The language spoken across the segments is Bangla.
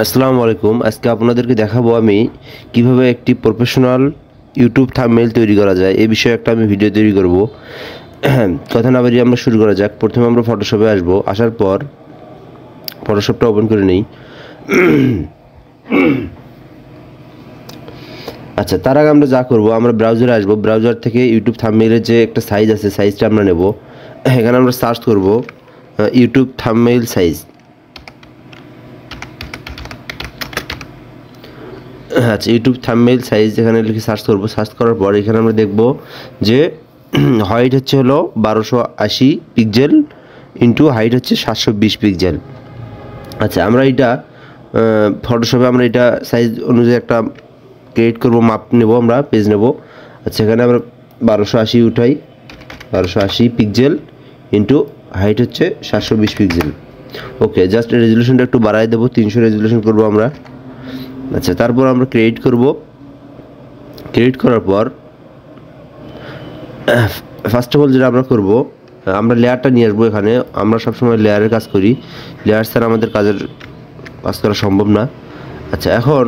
আসসালামু আলাইকুম। আজকে আপনাদেরকে দেখাবো আমি কিভাবে একটি প্রফেশনাল ইউটিউব থাম্বনেইল তৈরি করা যায় এই বিষয়ে একটা আমি ভিডিও তৈরি করব। কথা না বাড়িয়ে আমরা শুরু করা যাক। প্রথমে আমরা ফটোশপে আসব, আসার পর ফটোশপটা ওপেন করে নিই। আচ্ছা, তার আগে আমরা যা করব, আমরা ব্রাউজারে আসব, ব্রাউজার থেকে ইউটিউব থাম্বনেইলের যে একটা সাইজ আছে সাইজটা আমরা নেব। এখানে আমরা সার্চ করব ইউটিউব থাম্বনেইল সাইজ। আচ্ছা, ইউটিউব থাম্বনেইল সাইজ এখানে লিখে সার্চ করব। সার্চ করার পর এখানে আমরা দেখব যে হাইট হচ্ছে হলো 1280 পিক্সেল ইন্টু হাইট হচ্ছে 720 পিক্সেল। আচ্ছা, আমরা এটা ফটোশপে আমরা এটা সাইজ অনুযায়ী একটা ক্রিয়েট করব, মাপ নেব, আমরা পেজ নেব। আচ্ছা, এখানে আমরা 1280 উঠাই, 1280 পিক্সেল ইন্টু হাইট হচ্ছে 720 পিক্সেল। ওকে, জাস্ট রেজলিউশনটা একটু বাড়াই দেবো, 300 রেজলিউশন করব আমরা। আচ্ছা, তারপর আমরা ক্রিয়েট করব। ক্রিয়েট করার পর ফার্স্ট অফ অল যেটা আমরা করব, আমরা লেয়ারটা নিয়ে আসবো। এখানে আমরা সবসময় লেয়ারের কাজ করি, লেয়ার ছাড়া আমাদের কাজ করা সম্ভব না। আচ্ছা, এখন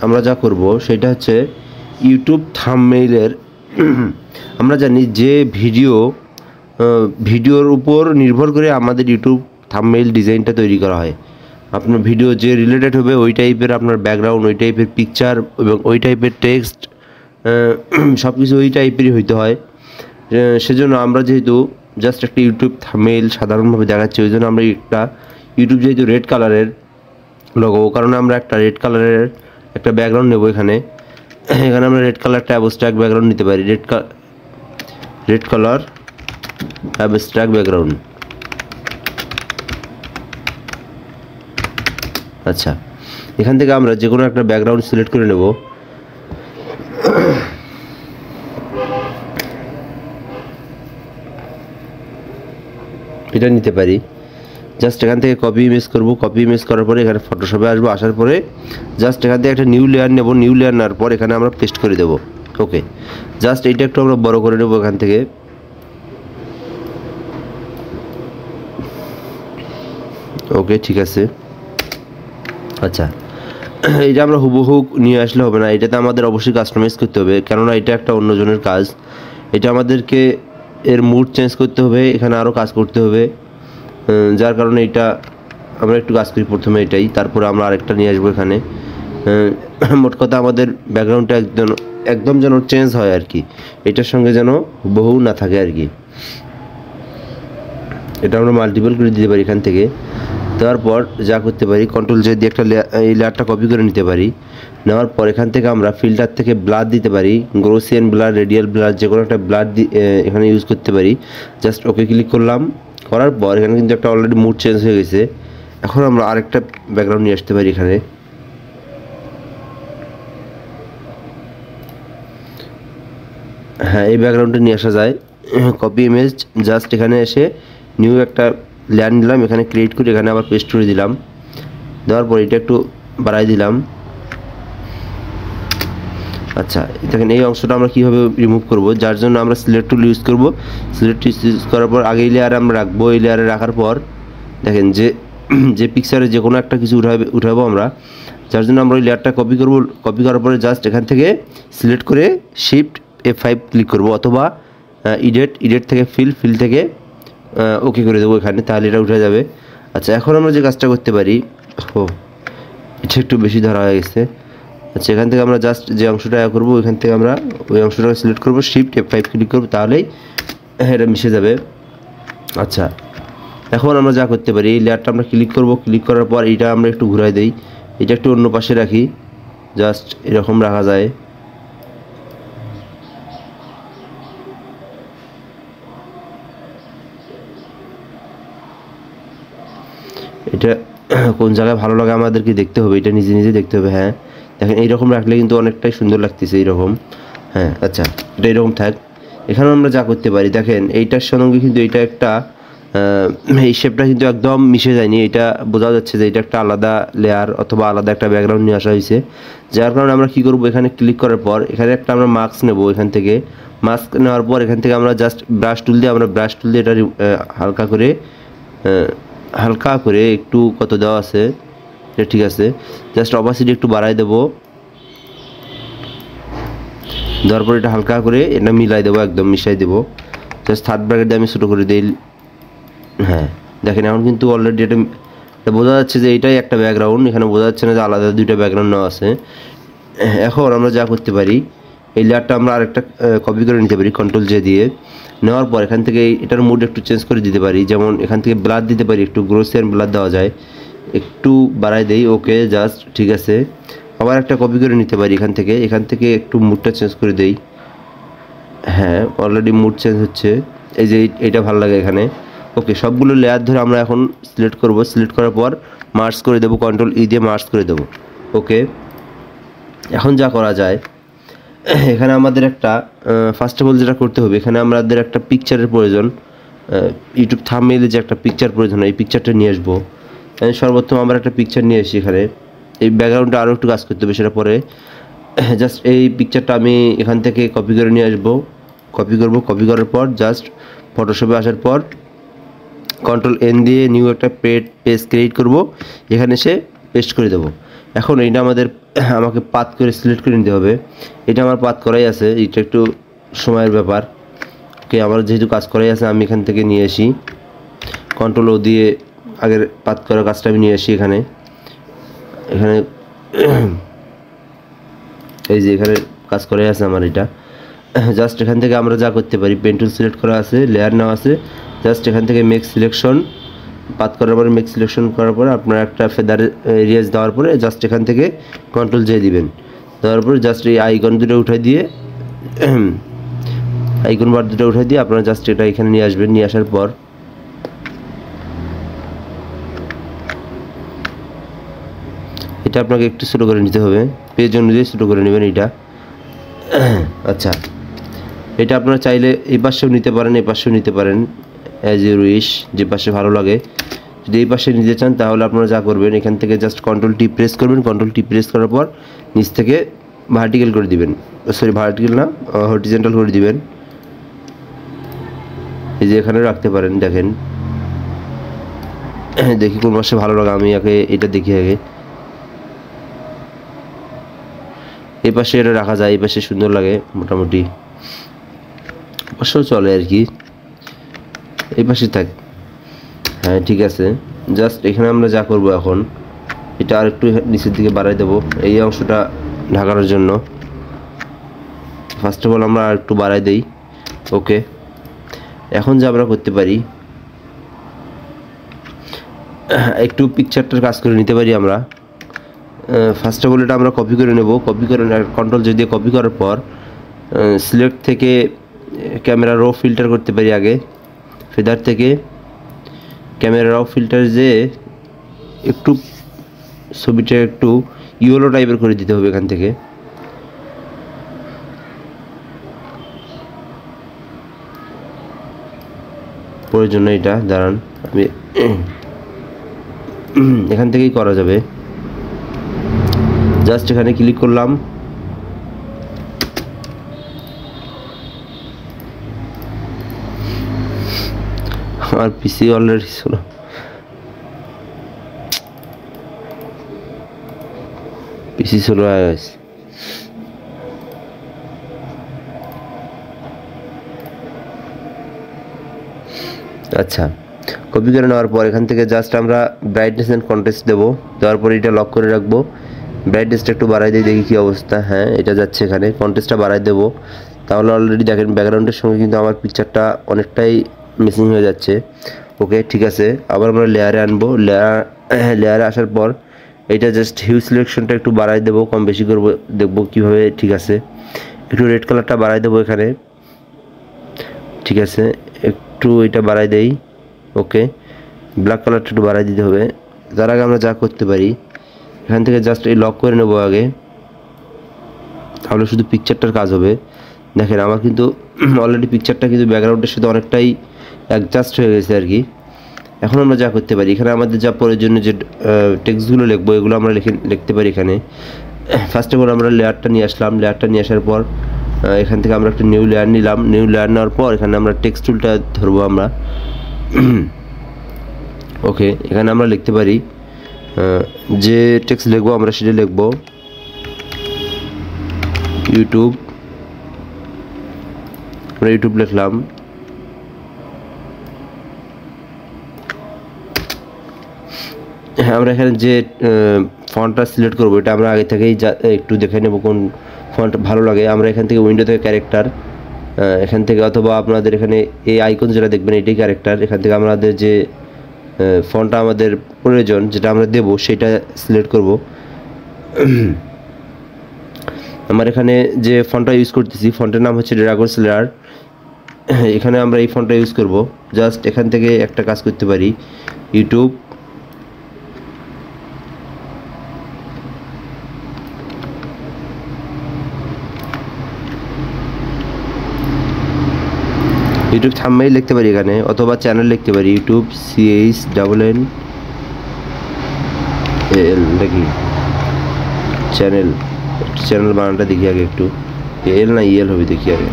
আমরা যা করব সেটা হচ্ছে ইউটিউব থাম্বনেইলের আমরা জানি যে ভিডিওর উপর নির্ভর করে আমাদের ইউটিউব থাম্বনেইল ডিজাইনটা তৈরি করা হয়। আপনার ভিডিও যে রিলেটেড হবে ওই টাইপের আপনার ব্যাকগ্রাউন্ড, ওই টাইপের পিকচার এবং ওই টাইপের টেক্সট, সব কিছু ওই টাইপেরই হইতে হয়। সেজন্য আমরা যেহেতু জাস্ট একটা ইউটিউব থাম্বনেইল সাধারণভাবে দেখাচ্ছি, ওই জন্য আমরা একটা ইউটিউব যেহেতু রেড কালারের লোগো, কারণে আমরা একটা রেড কালারের একটা ব্যাকগ্রাউন্ড নেব। এখানে আমরা রেড কালারটা অ্যাবস্ট্রাক্ট ব্যাকগ্রাউন্ড নিতে পারি। Red colour abstract background. আচ্ছা, এখান থেকে আমরা যে কোনো একটা ব্যাকগ্রাউন্ড সিলেক্ট করে নেব। এটা নিতে পারি। জাস্ট এখান থেকে কপি ইমেজ করব। কপি ইমেজ করার পরে এখানে ফটোশপে আসবো, আসার পরে জাস্ট এখান থেকে একটা নিউ লেয়ার নেব। নিউ লেয়ার নেওয়ার পর এখানে আমরা পেস্ট করে দেবো। ওকে, জাস্ট এইটা একটু আমরা বড় করে নেব এখান থেকে। ওকে, ঠিক আছে। আচ্ছা, এটা আমরা হুবহু নিয়ে আসলে হবে না, এটাতে আমাদের অবশ্যই কাস্টমাইজ করতে হবে, কেননা এটা একটা অন্যজনের কাজ। এটা আমাদেরকে এর মুড চেঞ্জ করতে হবে, এখানে আরও কাজ করতে হবে, যার কারণে এটা আমরা একটু কাজ করি প্রথমে এটাই, তারপরে আমরা আরেকটা নিয়ে আসবো এখানে। মোট কথা আমাদের ব্যাকগ্রাউন্ডটা একদম যেন চেঞ্জ হয় আর কি, এটার সঙ্গে যেন হুবহু না থাকে আর কি। এটা আমরা মাল্টিপল করে দিতে পারি এখান থেকে। তারপর যা করতে পারি, কন্ট্রোল জে দিয়ে একটা এই লেয়ারটা কপি করে নিতে পারি। নেওয়ার পর এখান থেকে আমরা ফিল্টার থেকে ব্লার দিতে পারি, গ্রোসিয়ান ব্লার, রেডিয়াল ব্লার, যে কোনো একটা ব্লার এখানে ইউজ করতে পারি। জাস্ট ওকে ক্লিক করলাম, করার পর এখানে কিন্তু একটা অলরেডি মুড চেঞ্জ হয়ে গেছে। এখন আমরা আরেকটা ব্যাকগ্রাউন্ড নিয়ে আসতে পারি এখানে। হ্যাঁ, এই ব্যাকগ্রাউন্ডটা নিয়ে আসা যায়। কপি ইমেজ, জাস্ট এখানে এসে নিউ একটা লেয়ার নিলাম, এখানে ক্রিয়েট করে এখানে আবার পেস্ট করে দিলাম। দেওয়ার পর এটা একটু বাড়াই দিলাম। আচ্ছা, দেখেন এই অংশটা আমরা কীভাবে রিমুভ করব, যার জন্য আমরা সিলেক্ট টুল ইউজ করব। সিলেক্ট ইউজ করার পর আগে এই লেয়ারে আমরা রাখবো। এই লেয়ারে রাখার পর দেখেন যে পিকচারে যে কোনো একটা কিছু উঠাবো আমরা, যার জন্য আমরা ওই লেয়ারটা কপি করব। কপি করার পরে জাস্ট এখান থেকে সিলেক্ট করে শিফট F5 ক্লিক করব, অথবা ইডিট থেকে ফিল থেকে ওকে করে দেবো এখানে, তাহলে এটা উঠে যাবে। আচ্ছা, এখন আমরা যে কাজটা করতে পারি, এটা একটু বেশি ধরা হয়ে গেছে। আচ্ছা, এখান থেকে আমরা জাস্ট যে অংশটা করবো ওইখান থেকে আমরা ওই অংশটা সিলেক্ট করবো, শিফট F5 ক্লিক করবো, তাহলেই এটা মিশে যাবে। আচ্ছা, এখন আমরা যা করতে পারি, এই লেয়ারটা আমরা ক্লিক করব। ক্লিক করার পর এটা আমরা একটু ঘুরাই দেই, এটা একটু অন্য পাশে রাখি, জাস্ট এরকম রাখা যায়। এটা কোন জায়গায় ভালো লাগে আমাদেরকে দেখতে হবে, এটা নিজে নিজে দেখতে হবে। হ্যাঁ, দেখেন এইরকম রাখলে কিন্তু অনেকটাই সুন্দর লাগতেছে এইরকম। হ্যাঁ, আচ্ছা, এটা এরকম থাক। এখানে আমরা যা করতে পারি, দেখেন এইটার সঙ্গে কিন্তু এটা একটা এই শেপটা কিন্তু একদম মিশে যায়নি, এটা বোঝা যাচ্ছে যে এটা একটা আলাদা লেয়ার অথবা আলাদা একটা ব্যাকগ্রাউন্ড নিয়ে আসা হয়েছে। যার কারণে আমরা কী করবো, এখানে ক্লিক করার পর এখানে একটা আমরা মাস্ক নেব। এখান থেকে মাস্ক নেওয়ার পর এখান থেকে আমরা জাস্ট ব্রাশ টুল দিয়ে এটা হালকা করে একটু কত দেওয়া আছে এটা ঠিক আছে। জাস্ট অপাসিটি একটু বাড়াই দেবো, দেওয়ার পর এটা হালকা করে এটা মিলাই দেবো, একদম মিশাই দেবো। জাস্ট থার্ড ব্র্যাকেট দিয়ে আমি ছোটো করে দিই। হ্যাঁ দেখেন এখন কিন্তু অলরেডি এটা বোঝা যাচ্ছে যে এটাই একটা ব্যাকগ্রাউন্ড, এখানে বোঝা যাচ্ছে না যে আলাদা দুইটা ব্যাকগ্রাউন্ড নেওয়া আছে। এখন আমরা যা করতে পারি, এই লেয়ারটা আমরা আরেকটা কপি করে নিতে পারি কন্ট্রোল জে দিয়ে। নেওয়ার পর এখান থেকে এটার মুড একটু চেঞ্জ করে দিতে পারি, যেমন এখান থেকে ব্লার দিতে পারি, একটু গ্রোসিয়ান ব্লার দেওয়া যায়, একটু বাড়াই দেই। ওকে জাস্ট ঠিক আছে। আবার একটা কপি করে নিতে পারি এখান থেকে একটু মুডটা চেঞ্জ করে দেই। হ্যাঁ অলরেডি মুড চেঞ্জ হচ্ছে, এই যে এইটা ভালো লাগে এখানে। ওকে সবগুলো লেয়ার ধরে আমরা এখন সিলেক্ট করব, সিলেক্ট করার পর মার্জ করে দেবো, কন্ট্রোল ই দিয়ে মার্জ করে দেবো। ওকে এখন যা করা যায়, এখানে আমাদের একটা ফার্স্ট অফ অল যেটা করতে হবে, এখানে আমাদের একটা পিকচারের প্রয়োজন। ইউটিউব থাম্বনেইলে যে একটা পিকচার প্রয়োজন, এই পিকচারটা নিয়ে আসবো। সর্বপ্রথম আমরা একটা পিকচার নিয়ে আসি এখানে। এই ব্যাকগ্রাউন্ডটা আরও একটু কাজ করতে হবে, সেটা পরে। জাস্ট এই পিকচারটা আমি এখান থেকে কপি করে নিয়ে আসবো, কপি করব। কপি করার পর জাস্ট ফটোশপে আসার পর কন্ট্রোল এন দিয়ে নিউ একটা পেজ ক্রিয়েট করব, এখানে এসে পেস্ট করে দেবো। এখন এইটা আমাকে পাথ করে সিলেক্ট করে নিতে হবে। এটা আমার পাথ করাই আছে, এটা একটু সময়ের ব্যাপার। ওকে আমার যেহেতু কাজ করাই আছে, আমি এখান থেকে নিয়ে আসি, কন্ট্রোল ও দিয়ে আগের পাথ করার কাজটা আমি নিয়ে আসি এখানে। এই যে এখানে কাজ করাই আছে আমার এটা। জাস্ট এখান থেকে আমরা যা করতে পারি, পেন টুল সিলেক্ট করা আছে, লেয়ার নেওয়া আছে, জাস্ট এখান থেকে মেক সিলেকশন, পাথ করার পরে মেক সিলেকশন করার পরে আপনার একটা ফেদার এরিয়াজ দেওয়ার পরে জাস্ট এখান থেকে কন্ট্রোল জে দিবেন। দেওয়ার পরে জাস্ট এই আইকন দুটো উঠাই দিয়ে আইকন বার দুটো উঠাই দিয়ে আপনারা জাস্ট এটা এখানে নিয়ে আসবেন। নিয়ে আসার পর এটা আপনাকে একটু ছোটো করে নিতে হবে, পেজ অনুযায়ী ছোটো করে নেবেন এটা। আচ্ছা এটা আপনারা চাইলে এই পাশেও নিতে পারেন, এই পাশেও নিতে পারেন, অ্যাজ ইউর উইশ, যে পাশে ভালো লাগে। যদি এই পাশে নিতে চান তাহলে আপনারা যা করবেন, এখান থেকে জাস্ট কন্ট্রোল টি প্রেস করবেন, কন্ট্রোল টি প্রেস করার পর নিচ থেকে ভার্টিক্যাল করে দিবেন, সরি ভার্টিক্যাল না, হরিজন্টাল করে দিবেন। এই যে এখানে রাখতে পারেন। দেখেন দেখি কোন পাশে ভালো লাগে, আমি আগে এটা দেখি আগে। এই পাশে এটা রাখা যায়, এই পাশে সুন্দর লাগে মোটামুটি, অবশ্য চলে আর কি, এই পাশে থাক। হ্যাঁ ঠিক আছে। জাস্ট এখানে আমরা যা করব এখন, এটা আর একটু নিচের দিকে বাড়াই দেবো এই অংশটা ঢাকানোর জন্য। ফার্স্ট অফ অল আমরা আর একটু বাড়াই দেই। ওকে এখন যা আমরা করতে পারি, একটু পিকচারটার কাজ করে নিতে পারি আমরা। ফার্স্ট অফ অল এটা আমরা কপি করে নেব, কপি করে কন্ট্রোল জে দিয়ে কপি করার পর সিলেক্ট থেকে ক্যামেরা র ফিল্টার করতে পারি আগে, ফেদার থেকে ক্যামেরা র ফিল্টার যে একটু ছবিটা একটু ইয়েলো টাইপের করে দিতে হবে এখান থেকে। প্রয়োজন না এটা, দাঁড়ান আমি এখান থেকেই করা যাবে। জাস্ট এখানে ক্লিক করলাম, আমার পিসি অলরেডি ছিল, পিসি ছিল। আচ্ছা কপি করে নেওয়ার পর এখান থেকে জাস্ট আমরা ব্রাইটনেস অ্যান্ড কন্ট্রাস্ট দেবো, দেওয়ার পর এটা লক করে রাখবো। ব্রাইটনেসটা একটু বাড়াই দিয়ে দেখি কী অবস্থা। হ্যাঁ এটা যাচ্ছে, এখানে কন্ট্রাস্টটা বাড়াই দেবো। তাহলে অলরেডি দেখেন ব্যাকগ্রাউন্ডের সঙ্গে কিন্তু আমার পিকচারটা অনেকটাই মিসিং হয়ে যাচ্ছে। ওকে ঠিক আছে, আবার আমরা লেয়ারে আনবো। লেয়ারে আসার পর এটা জাস্ট হিউ সিলেকশনটা একটু বাড়াই দেবো, কম বেশি করবো, দেখবো কীভাবে। ঠিক আছে একটু রেড কালারটা বাড়াই দেবো এখানে। ঠিক আছে একটু এটা বাড়াই দেই। ওকে ব্ল্যাক কালারটা একটু বাড়াই দিতে হবে। তার আগে আমরা যা করতে পারি, এখান থেকে জাস্ট এই লক করে নেবো আগে, তাহলে শুধু পিকচারটার কাজ হবে। দেখেন আমার কিন্তু অলরেডি পিকচারটা কিন্তু ব্যাকগ্রাউন্ডের সাথে অনেকটাই অ্যাডজাস্ট হয়ে গেছে আর কি। এখন আমরা যা করতে পারি, এখানে আমাদের যা প্রয়োজনীয় যে টেক্সটগুলো লিখবো এগুলো আমরা লিখতে পারি এখানে। ফার্স্ট অফ অল আমরা লেয়ারটা নিয়ে আসলাম, লেয়ারটা নিয়ে আসার পর এখান থেকে আমরা একটা নিউ লেয়ার নিলাম। নিউ লেয়ার নেওয়ার পর এখানে আমরা টেক্সট টুলটা ধরবো আমরা। ওকে এখানে আমরা লিখতে পারি যে টেক্সট লিখবো আমরা সেটা লিখবো ইউটিউব। আমরা ইউটিউব লিখলাম। আমরা এখানে যে ফন্টটা সিলেক্ট করবো এটা আমরা আগে থেকেই একটু দেখে নেব কোন ফন্ট ভালো লাগে। আমরা এখান থেকে উইন্ডো থেকে ক্যারেক্টার, এখান থেকে অথবা আপনাদের এখানে এই আইকন যেটা দেখবেন এটাই ক্যারেক্টার। এখান থেকে আমাদের যে ফন্টটা আমাদের প্রয়োজন যেটা আমরা দেব সেটা সিলেক্ট করব। আমার এখানে যে ফন্টটা ইউজ করতেছি ফন্টের নাম হচ্ছে ড্রাগন স্লেয়ার। এখানে আমরা এই ফন্টটা ইউজ করব। জাস্ট এখান থেকে একটা কাজ করতে পারি, ইউটিউব থাম্বনেইল লিখতে পারি এখানে, অথবা চ্যানেল লিখতে পারি ইউটিউব CHNNL নাকি চ্যানেল। চ্যানেল বানানটা দেখি আগে একটু, এল না ইএল হবে দেখি আগে।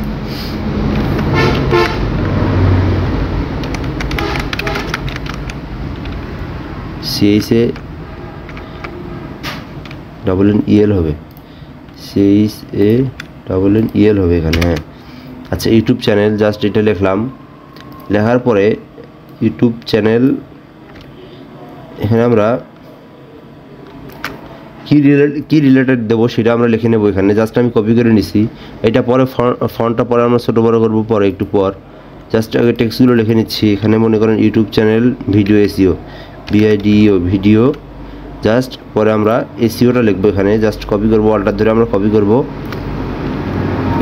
CHANNEL হবে, CHANNEL হবে এখানে। হ্যাঁ আচ্ছা, ইউটিউব চ্যানেল জাস্ট এটা লিখলাম। লেখার পরে ইউটিউব চ্যানেল এখানে আমরা কি রিলেটেড দেবো সেটা আমরা লিখে নেবো এখানে। জাস্ট আমি কপি করে নিছি। এটা পরে ফন্টটা পরে আমরা ছোটো বড়ো করবো পরে একটু পর। জাস্ট আগে টেক্সটগুলো লিখে নিচ্ছি এখানে। মনে করেন YouTube channel video SEO, VIDEO video. Just পরে আমরা SEOটা লিখবো এখানে। জাস্ট কপি করবো, অল্টার ধরে আমরা কপি করবো।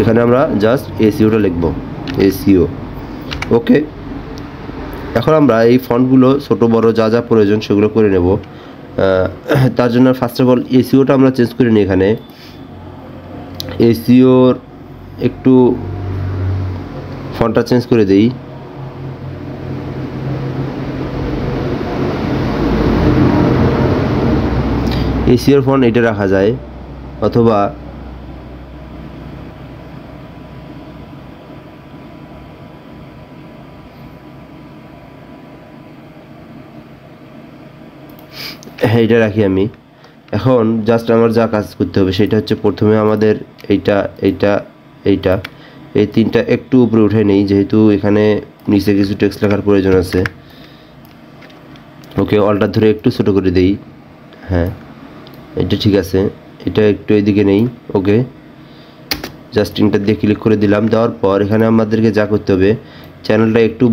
এখানে আমরা জাস্ট SEOটা লিখবো, SEO। ওকে, এখন আমরা এই ফন্টগুলো ছোটো বড় যা যা প্রয়োজন সেগুলো করে নেব। তার জন্য ফার্স্ট অফ অল SEOটা আমরা চেঞ্জ করে নিই এখানে। SEOর একটু ফন্টটা চেঞ্জ করে দিই। SEOর ফন্ট এটা রাখা যায়, অথবা হ্যাঁ এটা রাখি আমি। এখন জাস্ট আমার যা কাজ করতে হবে সেটা হচ্ছে প্রথমে আমাদের এইটা এই তিনটা একটু উপরে উঠে নেই, যেহেতু এখানে নিচে কিছু টেক্সট লেখার প্রয়োজন আছে। ওকে, অল্টার ধরে একটু ছোটো করে দেই। হ্যাঁ এটা ঠিক আছে, এটা একটু এদিকে নেই। ওকে, জাস্ট ইন্টার দিয়ে ক্লিক করে দিলাম। দেওয়ার পর এখানে আমাদেরকে যা করতে হবে, চ্যানেলটা একটু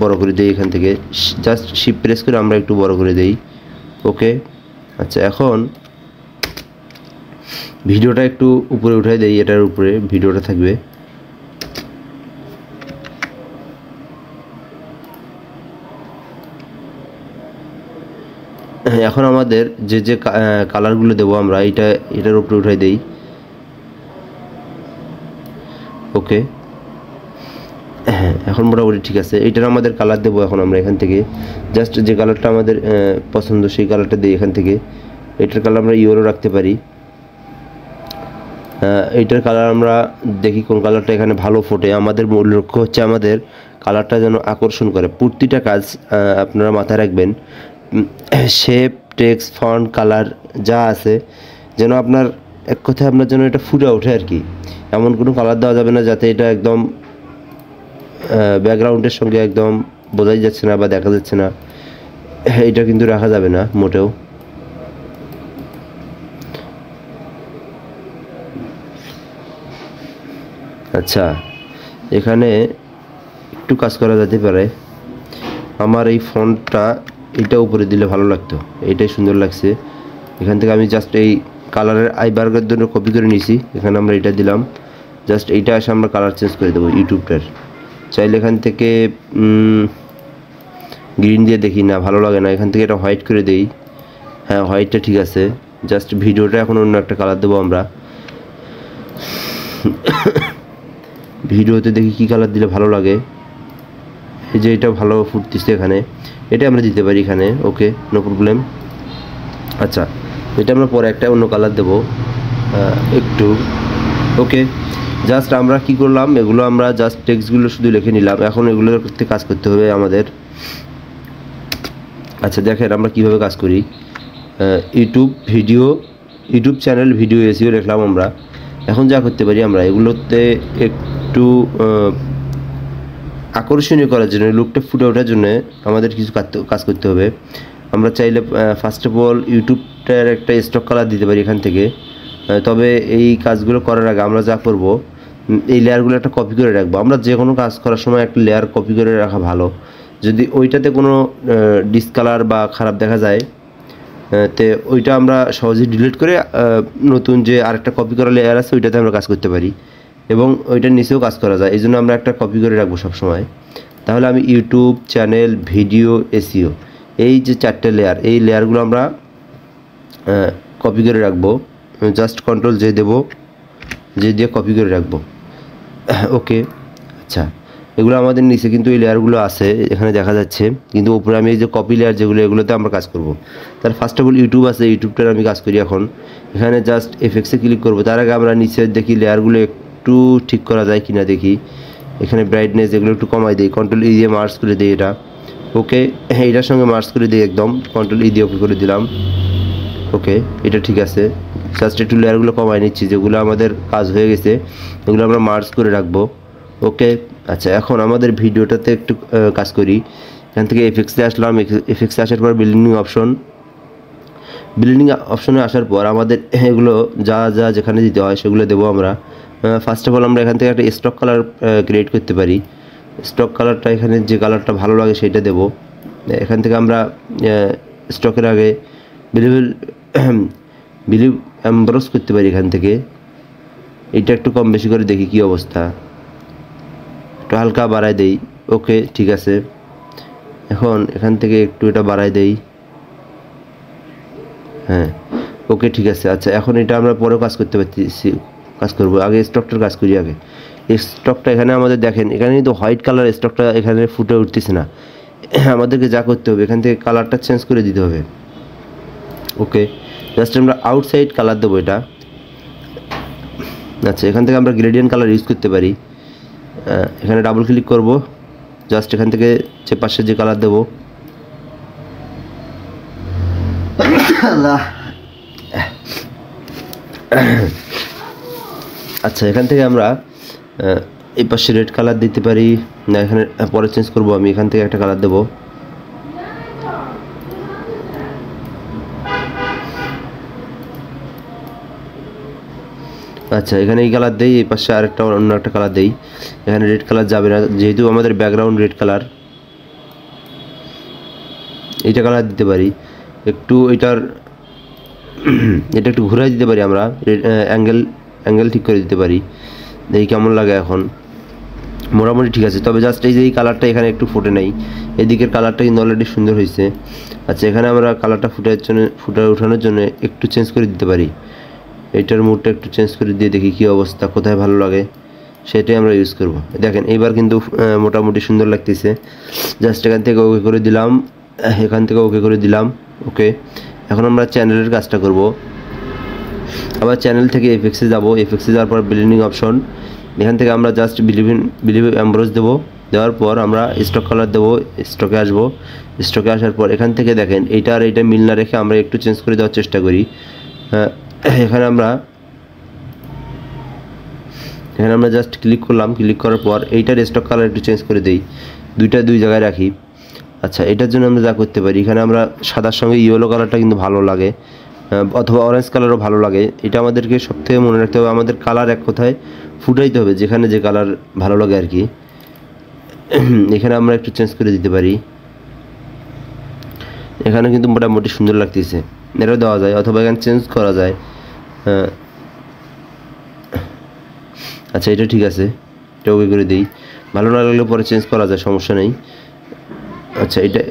বড় করে দিই এখান থেকে। জাস্ট শিফট প্রেস করে আমরা একটু বড় করে দেই। ওকে, আচ্ছা এখন ভিডিওটা একটু উপরে উঠাই দেই, এটার উপরে ভিডিওটা থাকবে। এখন আমাদের যে কালারগুলো দেবো আমরা এটার উপরে উঠাই দেই। ওকে, হ্যাঁ এখন মোটামুটি ঠিক আছে। এটার আমাদের কালার দেবো এখন আমরা এখান থেকে। জাস্ট যে কালারটা আমাদের পছন্দ সেই কালারটা দিই এখান থেকে। এটার কালার আমরা ইয়েলো রাখতে পারি। এইটার কালার আমরা দেখি কোন কালারটা এখানে ভালো ফোটে। আমাদের মূল লক্ষ্য হচ্ছে আমাদের কালারটা যেন আকর্ষণ করে। প্রতিটা কাজ আপনারা মাথায় রাখবেন, শেপ, টেক্সট, ফন্ট, কালার যা আছে যেন আপনার এক কথায় আপনার যেন এটা ফুটে ওঠে আর কি। এমন কোনো কালার দেওয়া যাবে না যাতে এটা একদম ব্যাকগ্রাউন্ডের সঙ্গে একদম বোঝাই যাচ্ছে না বা দেখা যাচ্ছে না, এটা কিন্তু রাখা যাবে না মোটেও। আচ্ছা, এখানে একটু কাজ করা যেতে পারে। আমার এই ফন্টটা এটা উপরে দিলে ভালো লাগতো, এইটাই সুন্দর লাগছে। এখান থেকে আমি জাস্ট এই কালারের আইবার্গের জন্য কপি করে নিয়েছি। এখানে আমরা এটা দিলাম। জাস্ট এইটা এসে আমরা কালার চেঞ্জ করে দেবো ইউটিউবটার। চাইলে এখান থেকে গ্রিন দিয়ে দেখি, না ভালো লাগে না, এখান থেকে এটা হোয়াইট করে দেই। হ্যাঁ হোয়াইটটা ঠিক আছে। জাস্ট ভিডিওটা এখন অন্য একটা কালার দেবো আমরা। ভিডিওতে দেখি কি কালার দিলে ভালো লাগে। এই যে এটা ভালো ফুটতেছে এখানে, এটা আমরা দিতে পারি এখানে। ওকে, নো প্রবলেম। আচ্ছা, এটা আমরা পরে একটা অন্য কালার দেবো একটু। ওকে, জাস্ট আমরা কি করলাম, এগুলো আমরা জাস্ট টেক্সটগুলো শুধু লিখে নিলাম। এখন এগুলোর করতে কাজ করতে হবে আমাদের। আচ্ছা দেখেন আমরা কিভাবে কাজ করি। ইউটিউব চ্যানেল ভিডিও এসিও লিখলাম আমরা। এখন যা করতে পারি আমরা এগুলোতে একটু আকর্ষণীয় করার জন্য, লুকটা ফুটে ওঠার জন্য আমাদের কিছু কাজ করতে হবে। আমরা চাইলে ফার্স্ট অফ অল ইউটিউবটার একটা স্টক কালার দিতে পারি এখান থেকে। তবে এই কাজগুলো করার আগে আমরা যা করব, এই লেয়ারগুলো একটা কপি করে রাখবো। আমরা যে কোনো কাজ করার সময় একটা লেয়ার কপি করে রাখা ভালো। যদি ওইটাতে কোনো ডিসকালার বা খারাপ দেখা যায়, তো ওইটা আমরা সহজেই ডিলিট করে নতুন যে আরেকটা কপি করা লেয়ার আছে ওইটাতে আমরা কাজ করতে পারি, এবং ওইটার নিচেও কাজ করা যায়। এই জন্য আমরা একটা কপি করে রাখবো সবসময়। তাহলে আমি ইউটিউব চ্যানেল, ভিডিও, এসইও, এই যে 4টে লেয়ার, এই লেয়ারগুলো আমরা কপি করে রাখবো। জাস্ট কন্ট্রোল জে দেবো, জে দিয়ে কপি করে রাখবো। ওকে, আচ্ছা, এগুলো আমাদের নিচে কিন্তু এই লেয়ারগুলো আছে, এখানে দেখা যাচ্ছে, কিন্তু উপরে আমি এই যে কপি লেয়ার যেগুলো, এগুলোতে আমরা কাজ করব। তার ফার্স্ট অফ অল ইউটিউব আছে, ইউটিউবটার আমি কাজ করি এখন। এখানে জাস্ট এফেক্টসে ক্লিক করব। তার আগে আমরা নিচে দেখি লেয়ারগুলো একটু ঠিক করা যায় কিনা দেখি। এখানে ব্রাইটনেস এগুলো একটু কমাই দিই, কন্ট্রোল ই দিয়ে মার্জ করে দিই এটা। ওকে, এটার সঙ্গে মার্জ করে দিই একদম, কন্ট্রোল ই দিয়ে ওকে করে দিলাম। ওকে, এটা ঠিক আছে। জাস্ট একটু লেয়ারগুলো কমাই নিচ্ছি, যেগুলো আমাদের কাজ হয়ে গেছে এগুলো আমরা মার্জ করে রাখবো। ওকে, আচ্ছা, এখন আমাদের ভিডিওটাতে একটু কাজ করি। এখান থেকে এফেক্টসে আসলাম, এফেক্টসে আসার পর ব্লেন্ডিং অপশনে আসার পর আমাদের এগুলো যা যা যেখানে দিতে হয় সেগুলো দেবো আমরা। ফার্স্ট অফ অল আমরা এখান থেকে একটা স্টক কালার ক্রিয়েট করতে পারি। স্টক কালারটা এখানে যে কালারটা ভালো লাগে সেটা দেব। এখান থেকে আমরা স্টকের আগে বিলিভ এমব্রস করতে পারি এখান থেকে। এটা একটু কম বেশি করে দেখি কি অবস্থা, একটু হালকা বাড়ায় দেই। ওকে, ঠিক আছে। এখন এখান থেকে একটু এটা বাড়ায় দেই। হ্যাঁ, ওকে, ঠিক আছে। আচ্ছা, এখন এটা আমরা পরেও কাজ করবো। আগে স্টকটার কাজ করি আগে। স্টকটা এখানে আমাদের দেখেন, এখানে কিন্তু হোয়াইট কালার স্টকটা এখানে ফুটে উঠতেছে না। আমাদেরকে যা করতে হবে, এখান থেকে কালারটা চেঞ্জ করে দিতে হবে। ওকে, জাস্ট আমরা আউটসাইড কালার দেবো এটা। আচ্ছা, এখান থেকে আমরা গ্রেডিয়েন্ট কালার ইউজ করতে পারি। এখানে ডাবল ক্লিক করব, জাস্ট এখান থেকে যে পাশে যে কালার দেবো, আচ্ছা, এখান থেকে আমরা এই পাশে রেড কালার দিতে পারি না, এখানে পরে চেঞ্জ করব। আমি এখান থেকে একটা কালার দেবো। আচ্ছা, এখানে এই কালার দেই, এই পাশে আরেকটা অন্য একটা কালার দেই। এখানে রেড কালার যাবে না, যেহেতু আমাদের ব্যাকগ্রাউন্ড রেড কালার। এইটা কালার দিতে পারি একটু, এটা একটু ঘুরাই দিতে পারি আমরা, অ্যাঙ্গেল ঠিক করে দিতে পারি। দেখি কেমন লাগে। এখন মোটামুটি ঠিক আছে, তবে জাস্ট এই যে এই কালারটা এখানে একটু ফুটে নেই, এদিকের কালারটা কিন্তু অলরেডি সুন্দর হয়েছে। আচ্ছা, এখানে আমরা কালারটা ফুটে ওঠানোর জন্য একটু চেঞ্জ করে দিতে পারি। এইটার মুডটা একটু চেঞ্জ করে দিয়ে দেখি কি অবস্থা, কোথায় ভালো লাগে সেটাই আমরা ইউজ করব। দেখেন এইবার কিন্তু মোটামুটি সুন্দর লাগতেছে। জাস্ট এখান থেকে ওকে করে দিলাম, এখান থেকে ওকে করে দিলাম। ওকে, এখন আমরা চ্যানেলের কাজটা করব। আবার চ্যানেল থেকে এফেক্টসে যাব, এফেক্টসে যাওয়ার পর ব্লেন্ডিং অপশন, এখান থেকে আমরা জাস্ট বিলিভ এমব্রস দেবো। দেওয়ার পর আমরা স্টক কালার দেবো, স্টকে আসবো। স্টকে আসার পর এখান থেকে দেখেন এইটা আর এইটা মিল না রেখে আমরা একটু চেঞ্জ করে দেওয়ার চেষ্টা করি। এখানে আমরা জাস্ট ক্লিক করলাম, ক্লিক করার পর এইটার স্টক কালার একটু চেঞ্জ করে দেই, দুই জায়গায় রাখি। আচ্ছা, এটার জন্য আমরা যা করতে পারি, এখানে আমরা সাদার সঙ্গে ইয়েলো কালারটা কিন্তু ভালো লাগে, অথবা অরেঞ্জ কালারও ভালো লাগে। এটা আমাদেরকে সবথেকে মনে রাখতে হবে, আমাদের কালার এক কথায় ফুটাইতে হবে, যেখানে যে কালার ভালো লাগে আর কি। এখানে আমরা একটু চেঞ্জ করে দিতে পারি। এখানে কিন্তু মোটামুটি সুন্দর লাগতেছে, এটাও দেওয়া যায়, অথবা এখানে চেঞ্জ করা যায়। আচ্ছা, এটা ঠিক আছে, এটা ওকে করে দিই। ভালো না লাগলে পরে চেঞ্জ করা যায়, সমস্যা নেই। আচ্ছা, এটার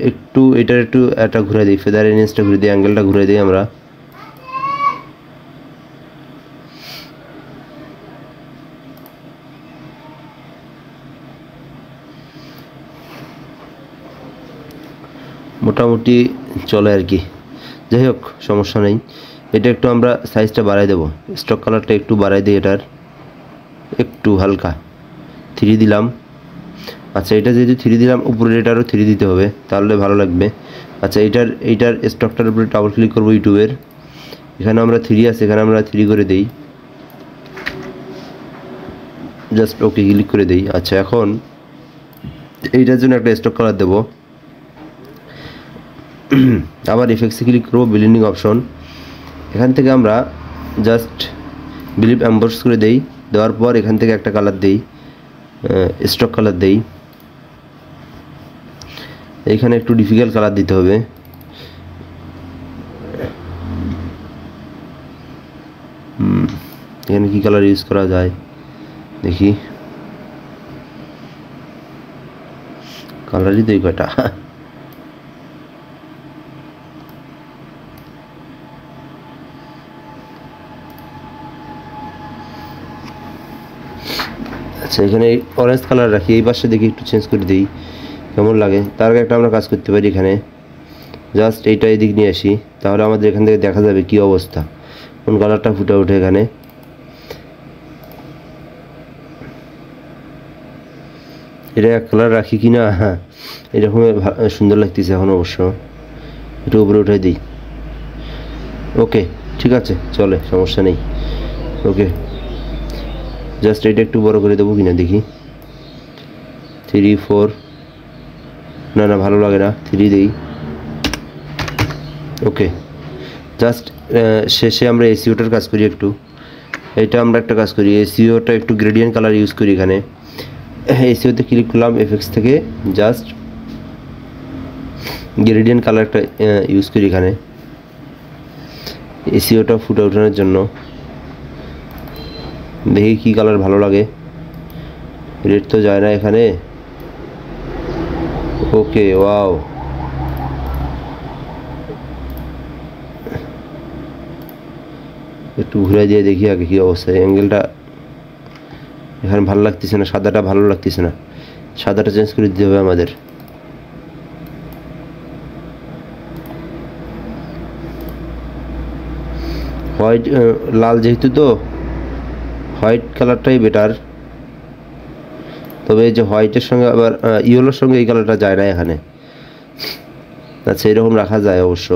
একটু একটা ঘুরে দিই, ফেদার রেঞ্জটা ঘুরে দিই, অ্যাঙ্গেলটা ঘুরে দিই আমরা। মোটামুটি চলে আর কি, যাই হোক সমস্যা নেই। এটা একটু আমরা সাইজটা বাড়াই দেবো, স্টক কালারটা একটু বাড়াই দিই, এটার একটু হালকা 3 দিলাম। আচ্ছা এটা যেহেতু 3 দিলাম, উপরের এটারও 3 দিতে হবে, তাহলে ভালো লাগবে। আচ্ছা এইটার স্টকটার উপরে ডাবল ক্লিক করবো ইউটিউবের, এখানে আমরা 3 আছে, এখানে আমরা 3 করে দেই, জাস্ট ওকে ক্লিক করে দেই। আচ্ছা এখন এইটার জন্য একটা স্টক কালার দেবো, আবার ইফেক্টসে ক্লিক করবো, ব্লেন্ডিং অপশন, এখান থেকে আমরা জাস্ট বিলিভ এমবস করে দেই, দেওয়ার পর এখান থেকে একটা কালার দেই, স্টক কালার দেই, এইখানে একটু ডিফিকাল্ট কালার দিতে হবে, এখানে কি কালার ইউজ করা যায় দেখি, কালারই তো এই কয়টা। আচ্ছা এখানে অরেঞ্জ কালার রাখি, এই পাশে দেখি একটু চেঞ্জ করে দিই কেমন লাগে। তার আগে একটা আমরা কাজ করতে পারি, এখানে জাস্ট এইটা এদিক নিয়ে আসি, তাহলে আমাদের এখান থেকে দেখা যাবে কি অবস্থা, কোন কালারটা ফুটে ওঠে। এখানে এটা এক কালার রাখি কি না, হ্যাঁ এরকম সুন্দর লাগতেছে এখন, অবশ্য একটু উপরে উঠে দিই। ওকে ঠিক আছে, চলে, সমস্যা নেই। ওকে জাস্ট এটা একটু বড় করে দেবো কিনা দেখি, 3 4, না না ভালো লাগে না, 3 দেই। ওকে জাস্ট শেষে আমরা এসিওটার কাজ করি একটু, এটা আমরা একটা কাজ করি, এসিওটা একটু গ্রেডিয়েন্ট কালার ইউজ করি। এখানে এসিওতে ক্লিক করলাম, এফএক্স থেকে জাস্ট গ্রেডিয়েন্ট কালারটা ইউজ করি এখানে, এসিওটা ফুটে ওঠানোর জন্য। দেখি কি কালার ভালো লাগে, রেড তো যায় না এখানে। ওকে ওয়াও, একটু ঘুরে দিয়ে দেখি আগে কি অবস্থা, অ্যাঙ্গেলটা এখানে ভালো লাগতেছে না, সাদাটা ভালো লাগতেছে না, সাদাটা চেঞ্জ করে দিতে হবে আমাদের। হোয়াইট লাল যেহেতু, তো হোয়াইট কালারটাই বেটার, তবে এই যে হোয়াইটের সঙ্গে আবার ইয়েলোর সঙ্গে এই কালারটা যায় না এখানে। আচ্ছা এরকম রাখা যায় অবশ্য,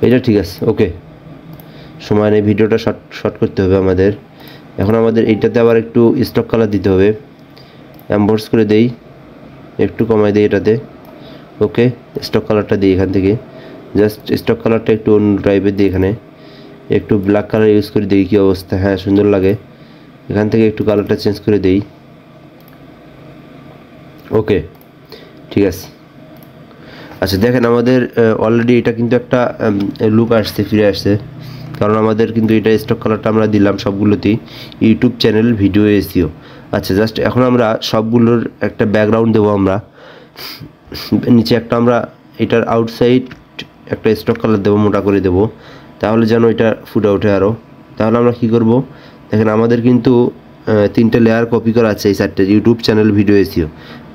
এটা ঠিক আছে। ওকে সময় নেই, ভিডিওটা শর্ট করতে হবে আমাদের। এখন আমাদের এইটাতে আবার একটু স্টক কালার দিতে হবে, এমবোর্স করে দেই, একটু কমাই দেই এটাতে। ওকে স্টক কালারটা দিই এখান থেকে, জাস্ট স্টক কালারটা একটু অন্য টাইপের দিই, এখানে একটু ব্ল্যাক কালার ইউজ করে দিই, কী অবস্থা, হ্যাঁ সুন্দর লাগে। এখান থেকে একটু কালারটা চেঞ্জ করে দেই। ওকে ঠিক আছে। আচ্ছা দেখেন আমাদের অলরেডি এটা কিন্তু একটা লুক আসছে, ফিরে আসছে, কারণ আমাদের কিন্তু এটা স্টক কালারটা আমরা দিলাম সবগুলোতেই, ইউটিউব চ্যানেল ভিডিও এসিও। আচ্ছা জাস্ট এখন আমরা সবগুলোর একটা ব্যাকগ্রাউন্ড দেবো, আমরা নিচে একটা আমরা এটার আউটসাইড একটা স্টক কালার দেবো, মোটা করে দেবো, তাহলে যেন এটা ফুটে ওঠে আরও। তাহলে আমরা কি করব, দেখেন আমাদের কিন্তু 3টে লেয়ার কপি করা আছে, এই 4টে ইউটিউব চ্যানেল ভিডিও এসিও,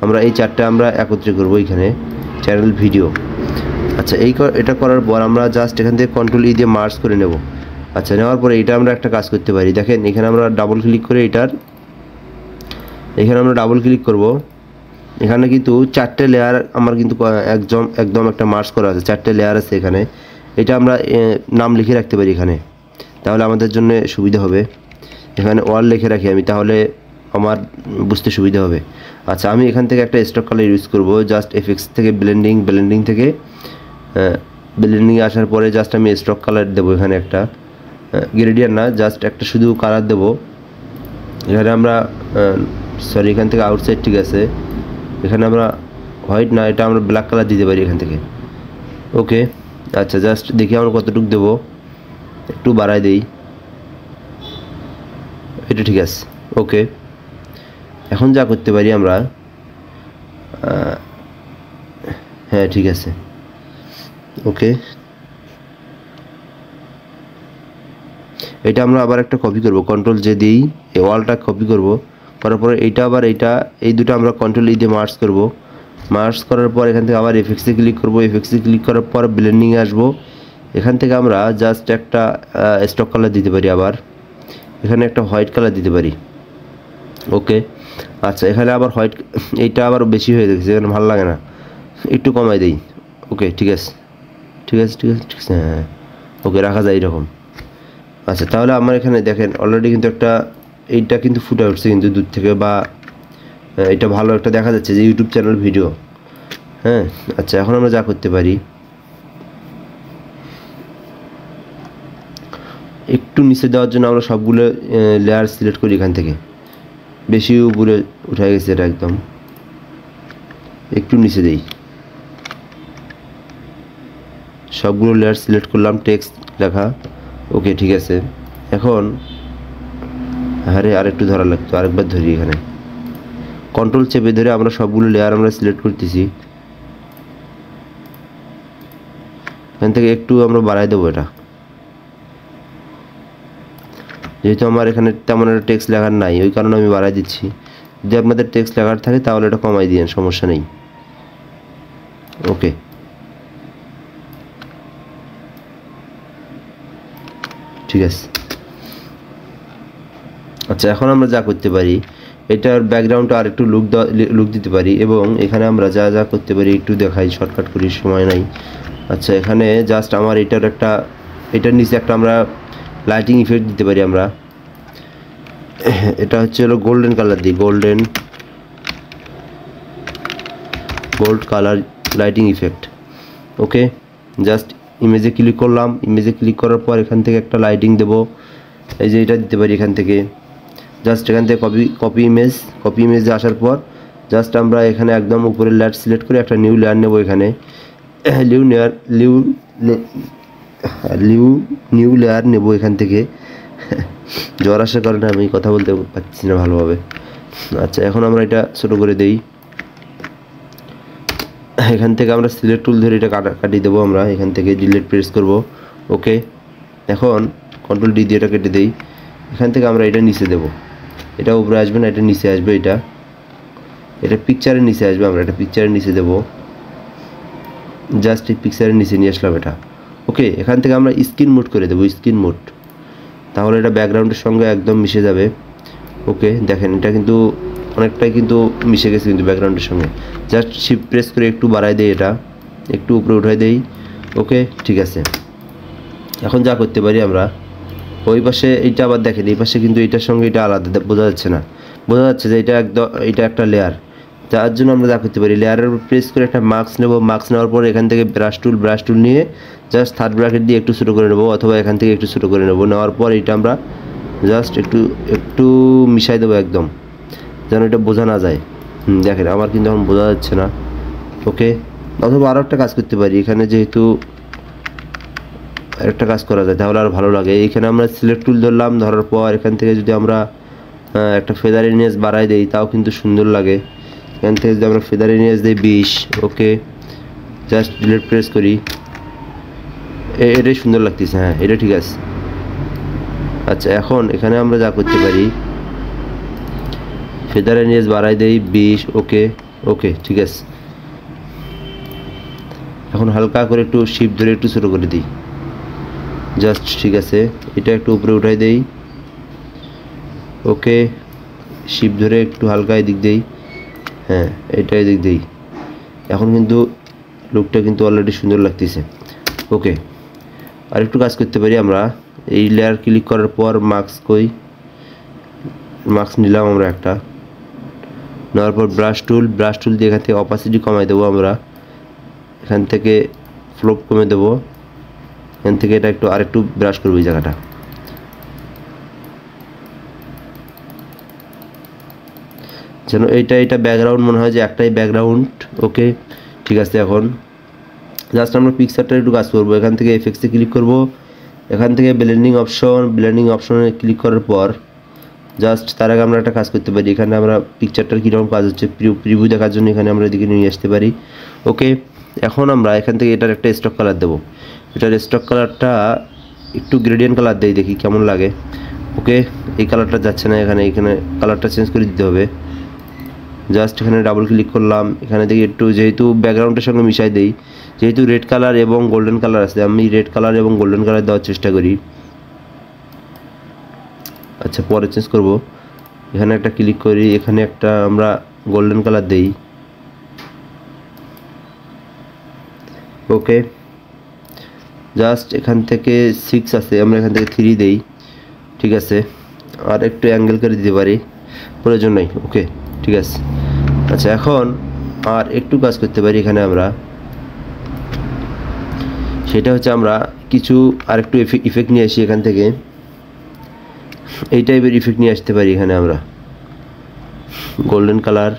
আমরা এই 4টে আমরা একত্রে করব এখানে চ্যানেল ভিডিও। আচ্ছা এটা করার পর আমরা জাস্ট এখান থেকে কন্ট্রোল ই দিয়ে মার্জ করে নেব। আচ্ছা নেওয়ার পরে এটা আমরা একটা কাজ করতে পারি, দেখেন এখানে আমরা ডাবল ক্লিক করে এখানে আমরা ডাবল ক্লিক করব, এখানে কিন্তু 4টে লেয়ার আমার কিন্তু একদম একটা মার্জ করা আছে, 4টে লেয়ার আছে এখানে। এটা আমরা নাম লিখে রাখতে পারি এখানে, তাহলে আমাদের জন্য সুবিধা হবে। এখানে ওয়াল লিখে রাখি আমি, তাহলে আমার বুঝতে সুবিধা হবে। আচ্ছা আমি এখান থেকে একটা স্টক কালার ইউজ করব, জাস্ট এফএক্স থেকে ব্লেন্ডিং থেকে ব্লেন্ডিংয়ে আসার পরে জাস্ট আমি স্টক কালার দেবো, এখানে একটা গ্রেডিয়েন্ট না, জাস্ট একটা শুধু কালার দেবো। এখানে আমরা সরি এখান থেকে আউটসাইড, ঠিক আছে, এখানে আমরা হোয়াইট না, এটা আমরা ব্ল্যাক কালার দিতে পারি এখান থেকে। ওকে আচ্ছা জাস্ট দেখি আমরা কতটুকু দেবো, একটু বাড়াই দেই, এটা ঠিক আছে। ওকে এখন যা করতে পারি আমরা, হ্যাঁ ঠিক আছে। ওকে এটা আমরা আবার একটা কপি করব, কন্ট্রোল যে দিই, এই ওয়ালটা কপি করব, করার পরে এইটা আবার এই দুটো আমরা কন্ট্রোল ই দিয়ে মার্জ করব। মার্জ করার পর এখান থেকে আবার এফএক্সে ক্লিক করব, এফএক্সে ক্লিক করার পর ব্লেন্ডিংয়ে আসবো, এখান থেকে আমরা জাস্ট একটা স্টক কালার দিতে পারি, আবার এখানে একটা হোয়াইট কালার দিতে পারি। ওকে। আচ্ছা এখানে আবার হোয়াইট, এইটা আবার বেশি হয়ে গেছে, এখানে ভালো লাগে না, একটু কমাই দেই। ওকে ঠিক আছে ঠিক আছে ঠিক আছে ঠিক আছে, হ্যাঁ ওকে রাখা যায় এরকম। আচ্ছা তাহলে আমার এখানে দেখেন অলরেডি কিন্তু একটা, এইটা কিন্তু ফুটে উঠছে কিন্তু দূর থেকে, বা এটা ভালো একটা দেখা যাচ্ছে যে ইউটিউব চ্যানেল ভিডিও। হ্যাঁ আচ্ছা এখন আমরা যা করতে পারি, একটু নিচে দেওয়ার জন্য আমরা সবগুলো লেয়ার সিলেক্ট করি এখান থেকে, বেশি উপরে উঠে গেছে এটা একদম, একটু নিচে দেই, সবগুলো লেয়ার সিলেক্ট করলাম, টেক্সট লেখা। ওকে ঠিক আছে। এখন আরে আরেকটু ধরা লাগতো, আরেকবার ধরি, এখানে কন্ট্রোল চেপে ধরে আমরা সবগুলো লেয়ার আমরা সিলেক্ট করতেছি, এখান থেকে একটু আমরা বাড়াই দেবো এটা, যেহেতু আমার এখানে তেমন একটা টেক্সট লেখার নাই ওই কারণে আমি বাড়াই দিচ্ছি। যদি আপনাদের টেক্সট লেখার থাকে তাহলে এটা কমাই দিন, সমস্যা নেই। ওকে ঠিক আছে। আচ্ছা এখন আমরা যা করতে পারি, এটার ব্যাকগ্রাউন্ডটা আর একটু লুক দিতে পারি, এবং এখানে আমরা যা যা করতে পারি একটু দেখাই, শর্টকাট করি, সময় নাই। আচ্ছা এখানে জাস্ট আমার এটার নিচে একটা আমরা লাইটিং ইফেক্ট দিতে পারি আমরা, এটা হচ্ছে হলো গোল্ডেন কালার দিই, gold colour lighting effect. Okay just ইমেজে ক্লিক করলাম, ইমেজে ক্লিক করার পর এখান থেকে একটা লাইটিং দেব, এই যে এটা দিতে পারি এখান থেকে, জাস্ট এখান থেকে কপি ইমেজে আসার পর জাস্ট আমরা এখানে একদম উপরের লেয়ার সিলেক্ট করে একটা নিউ লেয়ার নেব, এখানে নিউ লেয়ার নেব এখান থেকে। জ্বর আসার কারণে আমি কথা বলতে পারছি না ভালোভাবে। আচ্ছা এখন আমরা এটা ছোটো করে দেই, এখান থেকে আমরা সিলেক্ট টুল ধরে এটা কাটিয়ে দেবো, আমরা এখান থেকে ডিলিট প্রেস করব। ওকে এখন কন্ট্রোল ডি দিয়ে এটা কেটে দেই, এখান থেকে আমরা এটা নিচে দেব, এটা উপরে আসবে না, এটা নিচে আসবে, এটা পিকচারের নিচে আসবে, আমরা এটা পিকচারের নিচে দেব, জাস্ট এই পিকচারের নিচে নিয়ে আসলাম এটা। ওকে এখান থেকে আমরা স্ক্রিন মোড করে দেবো, স্ক্রিন মোড, তাহলে এটা ব্যাকগ্রাউন্ডের সঙ্গে একদম মিশে যাবে। ওকে দেখেন এটা কিন্তু অনেকটাই কিন্তু মিশে গেছে কিন্তু ব্যাকগ্রাউন্ডের সঙ্গে, জাস্ট শিফট প্রেস করে একটু বাড়াই দেই, এটা একটু উপরে উঠাই দেই। ওকে ঠিক আছে। এখন যা করতে পারি আমরা, ওই পাশে এইটা আবার দেখেন, এই পাশে কিন্তু এটার সঙ্গে এটা আলাদা বোঝা যাচ্ছে না, বোঝা যাচ্ছে যে এটা একটা লেয়ার, যার জন্য আমরা যা করতে পারি, লেয়ারের প্রেস করে একটা মার্কস নেব, মার্কস নেওয়ার পর এখান থেকে ব্রাশ টুল নিয়ে জাস্ট থার্ড ব্র্যাকেট দিয়ে একটু ছোটো করে নেব, অথবা এখান থেকে একটু ছোটো করে নেব, নেওয়ার পর এটা আমরা জাস্ট একটু মিশাই দেবো একদম, যেন এটা বোঝা না যায়। দেখেন আমার কিন্তু এখন বোঝা যাচ্ছে না। ওকে অথবা আরও একটা কাজ করতে পারি, এখানে যেহেতু একটা কাজ করা যায় তাহলে আর ভালো লাগে, এখানে আমরা সিলেক্ট টুল ধরলাম, ধরার পর এখান থেকে যদি আমরা একটা ফেদার ইমেজ বাড়াই দেই তাও কিন্তু সুন্দর লাগে, এখান থেকে যদি আমরা ফেদার ইমেজ দিই 20। ওকে জাস্ট ডিলিট প্রেস করি, এটাই সুন্দর লাগতেছে, হ্যাঁ এটা ঠিক আছে। আচ্ছা এখন এখানে আমরা যা করতে পারি, ফেদার ইমেজ বাড়াই দেই 20। ওকে ঠিক আছে। এখন হালকা করে একটু শিফট ধরে একটু ছোটো করে দিই, জাস্ট ঠিক আছে, এটা একটু উপরে উঠাই দেই। ওকে শিফট ধরে একটু হালকা এদিক দেই, হ্যাঁ এটা এদিক দেই, এখন কিন্তু লুকটা কিন্তু অলরেডি সুন্দর লাগতেছে। ওকে আর একটু কাজ করতে পারি আমরা, এই লেয়ার ক্লিক করার পর মার্কস নিলাম আমরা একটা, নেওয়ার পর ব্রাশ টুল দিয়ে এখান থেকে অপাসিটি কমাই দেবো, আমরা এখান থেকে ফ্লোপ কমে দেবো, এখান থেকে এটা আরেকটু ব্রাশ করবো এই জায়গাটা, যেন এটা ব্যাকগ্রাউন্ড মনে হয় যে একটাই ব্যাকগ্রাউন্ড। ওকে ঠিক আছে। এখন জাস্ট আমরা পিকচারটা একটু কাজ করবো, এখান থেকে এফেক্টসে ক্লিক করব, এখান থেকে ব্লেন্ডিং অপশনে ক্লিক করার পর জাস্ট তার আগে আমরা একটা কাজ করতে পারি, এখানে আমরা পিকচারটার কীরকম কাজ হচ্ছে প্রিভিউ দেখার জন্য এখানে আমরা এদিকে নিয়ে আসতে পারি। ওকে এখন আমরা এখান থেকে এটার একটা স্টক কালার দেবো, এটার স্টক কালারটা একটু গ্রেডিয়েন্ট কালার দেই, দেখি কেমন লাগে। ওকে এই কালারটা যাচ্ছে না, এখানে কালারটা চেঞ্জ করে দিতে হবে, জাস্ট এখানে ডাবল ক্লিক করলাম, এখানে থেকে একটু যেহেতু ব্যাকগ্রাউন্ডের সঙ্গে মিশাই দেই, যেহেতু রেড কালার এবং গোল্ডেন কালার আছে, আমি রেড কালার এবং গোল্ডেন কালার দেওয়ার চেষ্টা করি। আচ্ছা পরে চেঞ্জ করব, এখানে একটা ক্লিক করি, এখানে একটা আমরা গোল্ডেন কালার দেই। ওকে, জাস্ট এখান থেকে 6 আছে, আমরা এখান থেকে 3 দেই। ঠিক আছে, আর একটু অ্যাঙ্গেল করে দিতে পারি, প্রয়োজন নাই। ওকে, ঠিক আছে। আচ্ছা, এখন আর একটু কাজ করতে পারি এখানে আমরা, সেটা হচ্ছে আমরা কিছু আরেকটু ইফেক্ট নিয়ে আসি এখান থেকে। এই টাইপের ইফেক্ট নিয়ে আসতে পারি এখানে আমরা, গোল্ডেন কালার,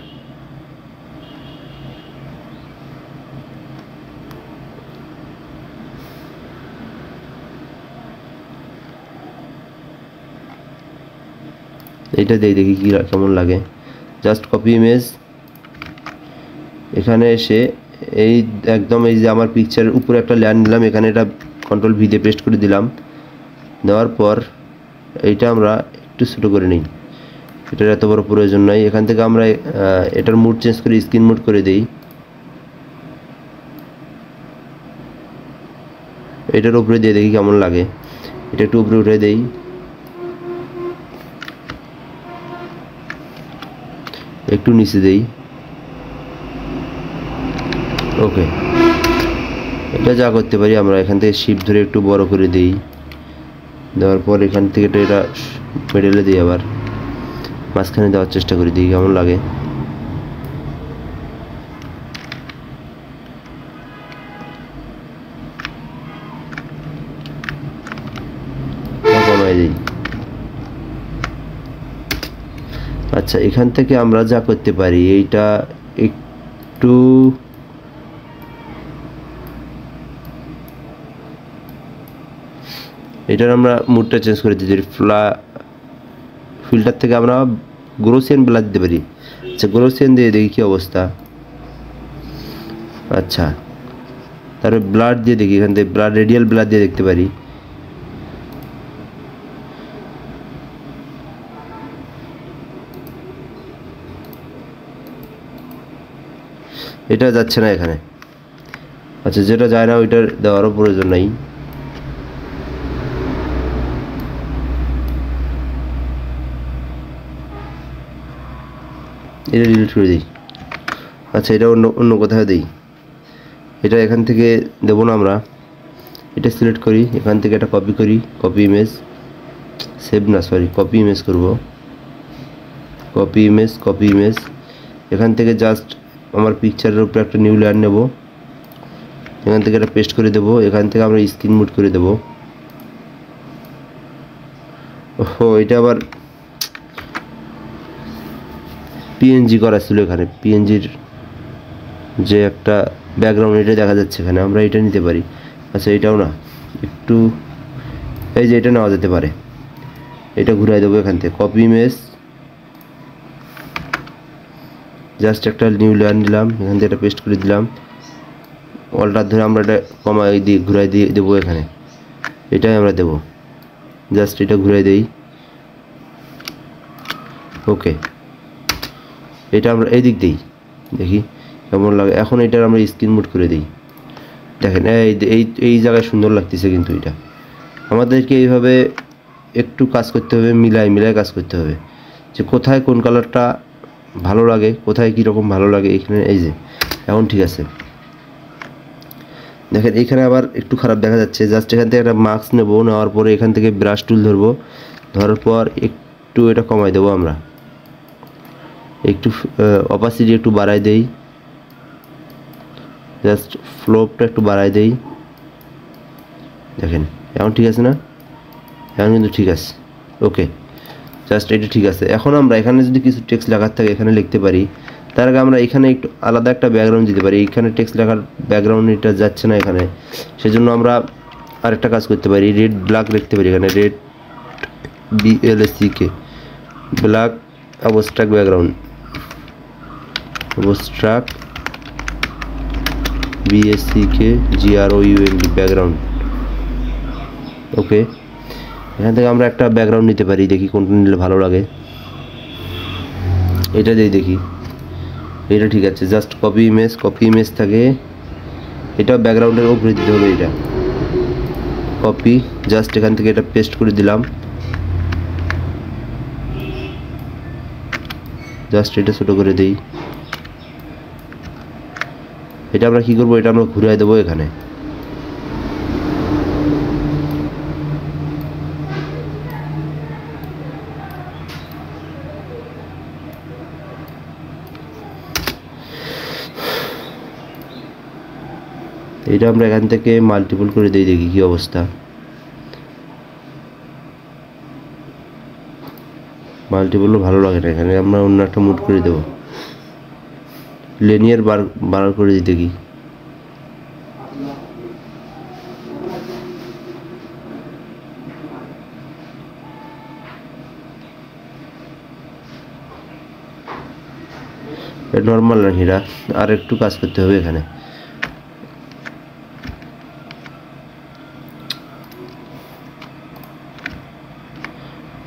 এইটা দিয়ে দেখি কি কেমন লাগে। জাস্ট কপি ইমেজ, এখানে এসে এই একদম এই যে আমার পিকচারের উপরে একটা লেয়ার নিলাম, এখানে এটা কন্ট্রোল ভি দিয়ে পেস্ট করে দিলাম। দেওয়ার পর এইটা আমরা একটু ছোটো করে নিই, এটার এত বড় প্রয়োজন নাই। এখান থেকে আমরা এটার মুড চেঞ্জ করে স্ক্রিন মুড করে দিই। এটার উপরে দিয়ে দেখি কেমন লাগে, এটা একটু উপরে উঠে দেই। একটু নিচে দেই। ওকে, এটা যা করতে পারি আমরা এখান থেকে শিফট ধরে একটু বড় করে দিই। দেওয়ার পর এখান থেকে এটা মিডলে দিই, আবার মাঝখানে দেওয়ার চেষ্টা করি, দিই কেমন লাগে। কমাই দিই। আচ্ছা, এখান থেকে আমরা যা করতে পারি, এইটা একটু এটার আমরা মুডটা চেঞ্জ করে দিতে পারি। ফিল্টার থেকে আমরা গ্রোসিয়ান ব্লার দিতে পারি। আচ্ছা, গ্রোসিয়ান দিয়ে দেখি কি অবস্থা। আচ্ছা, তারপরে ব্লাড দিয়ে দেখি, এখান থেকে ব্লাড, রেডিয়াল ব্লাড দিয়ে দেখতে পারি। এটা যাচ্ছে না এখানে। আচ্ছা, যেটা যায় না ওইটার দেওয়ারও প্রয়োজন নাই। এটা ডিলিট করে দিই। আচ্ছা, এটা অন্য কোথাও দিই, এটা এখান থেকে দেবো না আমরা। এটা সিলেক্ট করি, এখান থেকে এটা কপি করি, কপি ইমেজ, সেভ না সরি, কপি ইমেজ করব। কপি ইমেজ, এখান থেকে জাস্ট আমার পিকচারের উপরে একটা নিউ লেয়ার নেব, এখান থেকে এটা পেস্ট করে দেবো। এখান থেকে আমরা স্ক্রিন মুড করে দেবো। ও, এটা আবার পিএনজি করা ছিল, এখানে পিএনজির যে একটা ব্যাকগ্রাউন্ড এটা দেখা যাচ্ছে এখানে, আমরা এটা নিতে পারি। আচ্ছা, এটাও না, একটু এই যে এটা নেওয়া যেতে পারে, এটা ঘুরাই দেবো। এখান থেকে কপি ইমেজ, জাস্ট একটা নিউ লেয়ার নিলাম, এখান থেকে এটা পেস্ট করে দিলাম। অল্টার ধরে আমরা এটা কমাই দিয়ে ঘুরাই দিয়ে দেবো, এখানে এটাই আমরা দেবো। জাস্ট এটা ঘুরাই দেই। ওকে, এটা আমরা এই দিক দিই, দেখি কেমন লাগে। এখন এটার আমরা স্ক্রিন মুড করে দিই। দেখেন এই জায়গায় সুন্দর লাগতেছে, কিন্তু এটা আমাদেরকে এইভাবে একটু কাজ করতে হবে, মিলাই কাজ করতে হবে, যে কোথায় কোন কালারটা ভালো লাগে, কোথায় কীরকম ভালো লাগে। এখানে এই যে এখন ঠিক আছে। দেখেন এখানে আবার একটু খারাপ দেখা যাচ্ছে। জাস্ট এখান থেকে একটা মাস্ক নেবো, নেওয়ার পরে এখান থেকে ব্রাশ টুল ধরবো, ধরার পর একটু এটা কমাই দেবো আমরা, একটু অপাসিটি একটু বাড়াই দেই, জাস্ট ফ্লোপটা একটু বাড়াই দেই। দেখেন এখন ঠিক আছে না? এখন কিন্তু ঠিক আছে। ওকে, জাস্ট এটা ঠিক আছে। এখন আমরা এখানে যদি কিছু টেক্সট লেখার থাকে এখানে লিখতে পারি। তার আগে আমরা এখানে একটু আলাদা একটা ব্যাকগ্রাউন্ড দিতে পারি। এখানে টেক্সট লেখার ব্যাকগ্রাউন্ড এটা যাচ্ছে না এখানে, সেজন্য আমরা আরেকটা কাজ করতে পারি, রেড ব্ল্যাক লিখতে পারি। এখানে red BLACK black abstract background, abstract BACKGROUND background. Okay, এখান থেকে আমরা একটা ব্যাকগ্রাউন্ড নিতে পারি, দেখি কোনটা নিলে ভালো লাগে। এটা দিয়ে দেখি, এটা ঠিক আছে। জাস্ট কপি ইমেজ থাকে, এটা ব্যাকগ্রাউন্ডের উপরে দিতে হবে। এটা কপি, জাস্ট এখান থেকে এটা পেস্ট করে দিলাম। জাস্ট এটা ছোট করে দেই। এটা আমরা কি করব, এটা আমরা ঘুরিয়ে দেবো এখানে। এটা আমরা এখান থেকে মাল্টিপল করে দিই, দেখি কি অবস্থা। মাল্টিপলও ভালো লাগে না, এখানে আমরা অন্য একটা মুড করে দেবো, লিনিয়ার বার করে দিতে কি। নর্মাল রাখি, আর একটু কাজ করতে হবে এখানে।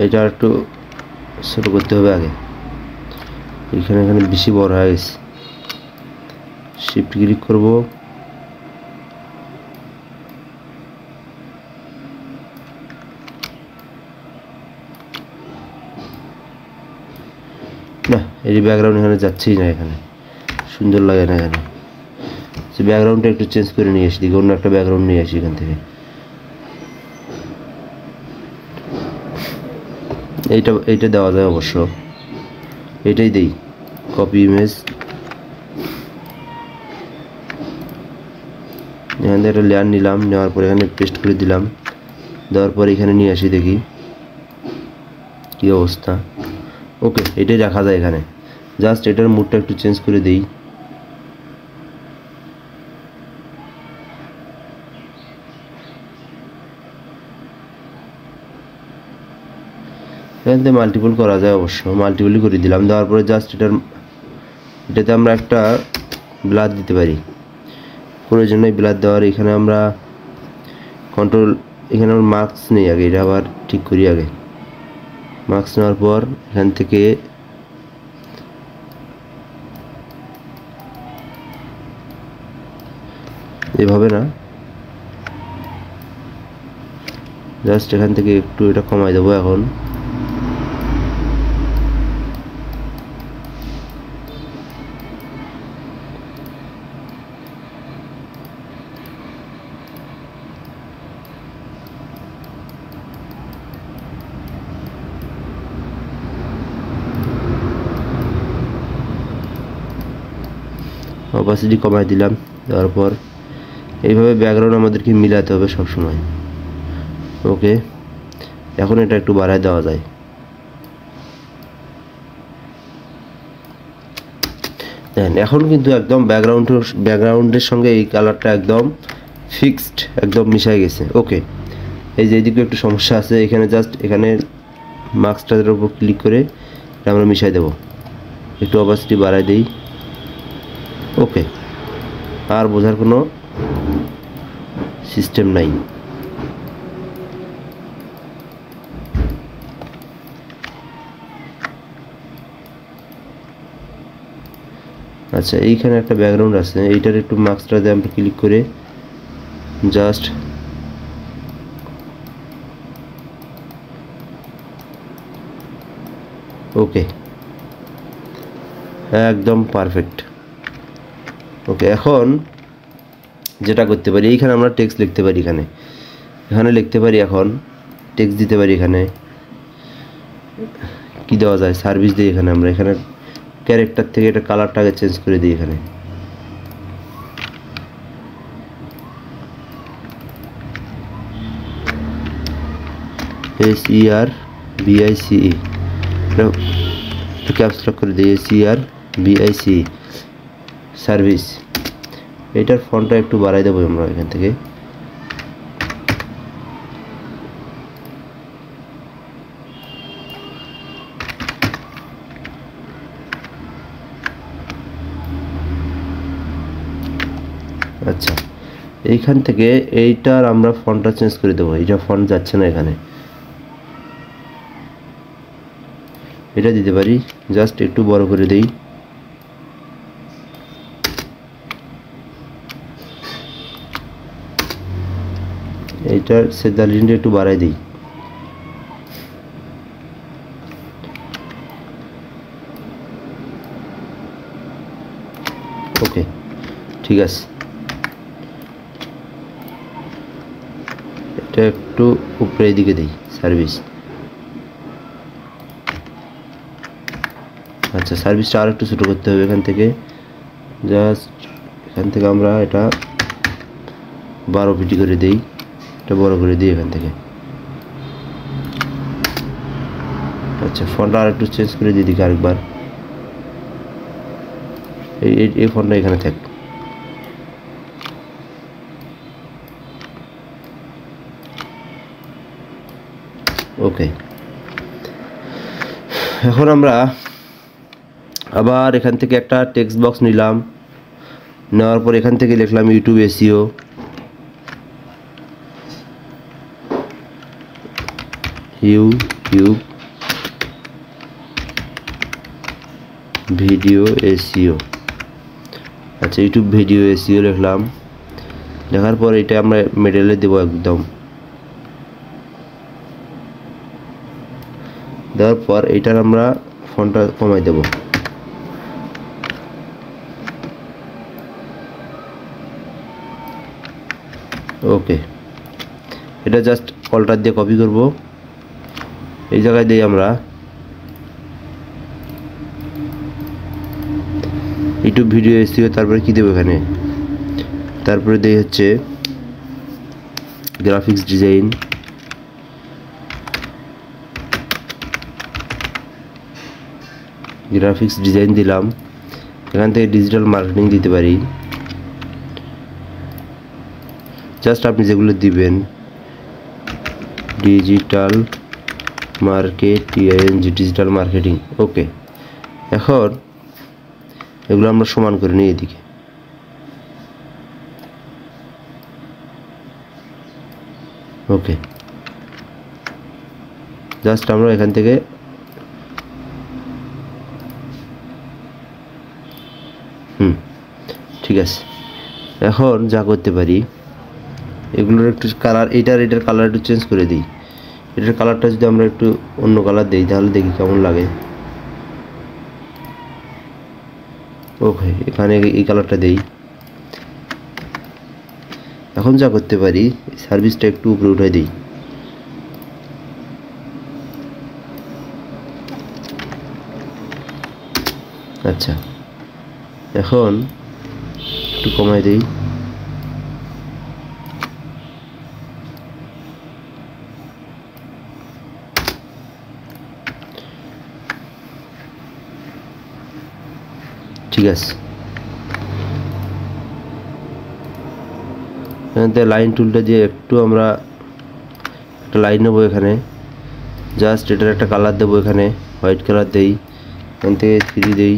এটা একটু ছোট করতে হবে আগে, এখানে বেশি বড় হয়ে গেছে। শিফট ক্লিক করব, না এই ব্যাকগ্রাউন্ড এখানে যাচ্ছেই না, এখানে সুন্দর লাগে না। এখানে ব্যাকগ্রাউন্ডটা একটু চেঞ্জ করে নিয়ে আসি, অন্য একটা ব্যাকগ্রাউন্ড নিয়ে আসি এখান থেকে। এইটা দেওয়া যায় অবশ্য, এটাই দেই। কপি ইমেজ, এখান থেকে একটা লেয়ার নিলাম, নেওয়ার পর এখানে পেস্ট করে দিলাম, দেওয়ার পর এখানে নিয়ে আসি, দেখি কি অবস্থা। ওকে, এটাই রাখা যায় এখানে। জাস্ট এটার মুডটা একটু চেঞ্জ করে দিই। এখান থেকে মাল্টিপল করা যায় অবশ্য, মাল্টিপলই করে দিলাম। দেওয়ার পরে জাস্ট এটাতে আমরা একটা ব্লাড দিতে পারি, প্রয়োজনে ব্লাড দেওয়ার। এখানে আমরা কন্ট্রোল, এখানে আমরা মার্কস নেই আগে, এটা আবার ঠিক করি আগে। মার্কস নেওয়ার পর এখান থেকে এভাবে না, জাস্ট এখান থেকে একটু এটা কমাই দেবো এখন। অপাসিটি কমাই দিলাম, তারপর এইভাবে ব্যাকগ্রাউন্ড আমাদেরকে মিলাতে হবে সব সময়। ওকে, এখন এটা একটু বাড়ায় দেওয়া যায়। দেখেন এখন কিন্তু একদম ব্যাকগ্রাউন্ডের সঙ্গে এই কালারটা একদম ফিক্সড, একদম মিশে গেছে। ওকে, এই যে এইদিকে একটু সমস্যা আছে, এখানে জাস্ট এখানে মার্কসটার উপর ক্লিক করে এটা আমরা মিশাই দেব। একটু অপাসিটি বাড়ায় দিই। ওকে, আর বোঝার কোনো সিস্টেম নাই। আচ্ছা, এইখানে একটা ব্যাকগ্রাউন্ড আছে, এইটার একটু মার্কসটাতে আমরা ক্লিক করে জাস্ট ওকে, একদম পারফেক্ট। ওকে, এখন যেটা করতে পারি, এইখানে আমরা টেক্সট লিখতে পারি, এখানে লিখতে পারি, এখন টেক্সট দিতে পারি। এখানে কি দেওয়া যায়, সার্ভিস দিই। এখানে আমরা এখানে ক্যারেক্টার থেকে এটা কালারটাকে চেঞ্জ করে দিই। এখানে SERVICE এটা ক্যাপসলক করে দিই, SERVICE সার্ভিস। এটার ফন্টটা একটু বাড়াই দেবো আমরা এখান থেকে। আচ্ছা, এইখান থেকে এইটার আমরা ফন্টটা চেঞ্জ করে দেবো, এইটা ফন্ট যাচ্ছে না এখানে, এটা দিতে পারি। জাস্ট একটু বড় করে দেই। এইটার সেদালিনটা একটু বাড়াই দিই। ঠিক আছে, এটা একটু উপরে দিকে দিই সার্ভিস। আচ্ছা, সার্ভিসটা আর একটু ছোটো করতে হবে এখান থেকে, জাস্ট এখান থেকে আমরা এটা 12 পিটি করে দিই, এটা বড় করে দিই এখান থেকে। আচ্ছা, ফন্টটা আর একটু চেঞ্জ করে দিই দিকে আরেকবার, এই ফন্টটা এখানে থাক। ওকে, এখন আমরা আবার এখান থেকে একটা টেক্সট বক্স নিলাম, নেওয়ার পর এখান থেকে লিখলাম YouTube SEO, YouTube video SEO. আচ্ছা, ইউটিউব ভিডিও এসইও লিখলাম, লেখার পর এটা আমরা মিডলে দেবো একদম, দেওয়ার পর এইটার আমরা ফন্টটা কমাই দেব। ওকে, এটা জাস্ট অল্টার দিয়ে কপি করব, এই জায়গায় দিই আমরা ইউটিউব ভিডিও এসইও, তারপরে কি দেবো এখানে, তারপরে দেই হচ্ছে গ্রাফিক্স ডিজাইন, গ্রাফিক্স ডিজাইন দিলাম, এখান থেকে ডিজিটাল মার্কেটিং দিতে পারি, জাস্ট আপনি যেগুলো দিবেন, ডিজিটাল ডিজিটাল মার্কেটিং। ওকে, এখন এগুলো আমরা সমান করে নিই এদিকে। ওকে, জাস্ট আমরা এখান থেকে ঠিক আছে। এখন যা করতে পারি, এগুলোর একটু কালার, এটার কালার একটু চেঞ্জ করে দিই, এটার কালারটা যদি আমরা একটু অন্য কালার দিই তাহলে দেখি কেমন লাগে। ওকে, এখানে এই কালারটা দেই। এখন যা করতে পারি, সার্ভিসটা একটু উপরে উঠাই দিই, আচ্ছা, এখন একটু কমাই দিই, ঠিক আছে। এখান থেকে লাইন টুলটা দিয়ে একটু আমরা একটা লাইন নেবো এখানে, জাস্ট এটার একটা কালার দেবো, এখানে হোয়াইট কালার দেই, এখান থেকে 3 দেই,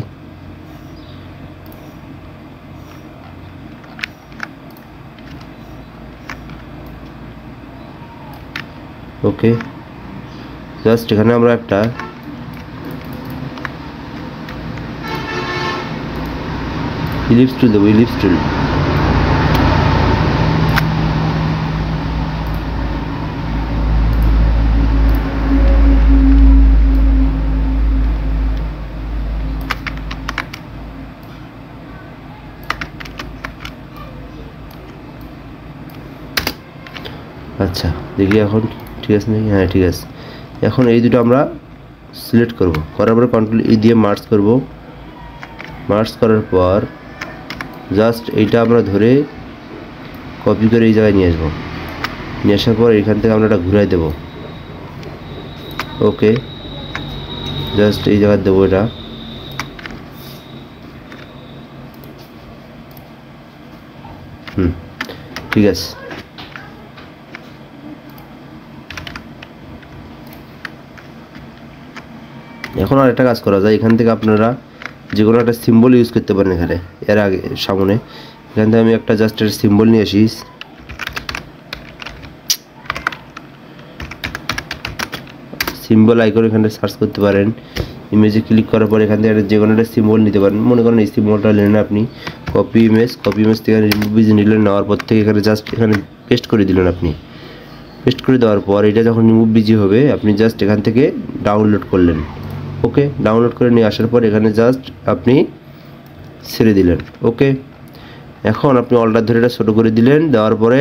ওকে, জাস্ট এখানে আমরা একটা ইলিপস টুল দেবো, ইলিপস টুল। আচ্ছা, দেখি এখন ঠিক আছে নাকি, হ্যাঁ ঠিক আছে। এখন এই দুটো আমরা সিলেক্ট করব, করার পরে কন্ট্রোল ই দিয়ে মার্জ করব, মার্জ করার পর জাস্ট এইটা আমরা ধরে কপি করে এই জায়গায় নিয়ে আসবো, নিয়ে আসার পর এখান থেকে আমরা এটা ঘুরাই দেব। ওকে, জাস্ট এই জায়গায় দেবো এটা, ঠিক আছে। এখন আর একটা কাজ করা যায়, এখান থেকে আপনারা যে কোনো একটা সিম্বল ইউজ করতে পারেন এখানে, এর আগে সামনে এখান থেকে আমি একটা জাস্ট এর সিম্বল নিয়ে আসি, সিম্বল আইকন এখানে সার্চ করতে পারেন, ইমেজে ক্লিক করার পর এখান থেকে যে কোনো একটা সিম্বল নিতে পারেন। মনে করেন এই সিম্বলটা নিলেন আপনি, কপি ইমেজ থেকে রিমুভ ইমেজ নিলেন, নেওয়ার পর থেকে এখানে জাস্ট এখানে পেস্ট করে দিলেন। আপনি পেস্ট করে দেওয়ার পর এটা যখন রিমুভ বিজি হবে, আপনি জাস্ট এখান থেকে ডাউনলোড করলেন। ওকে, ডাউনলোড করে নিয়ে আসার পর এখানে জাস্ট আপনি ছেড়ে দিলেন। ওকে, এখন আপনি অল্টার ধরে এটা ছোটো করে দিলেন, দেওয়ার পরে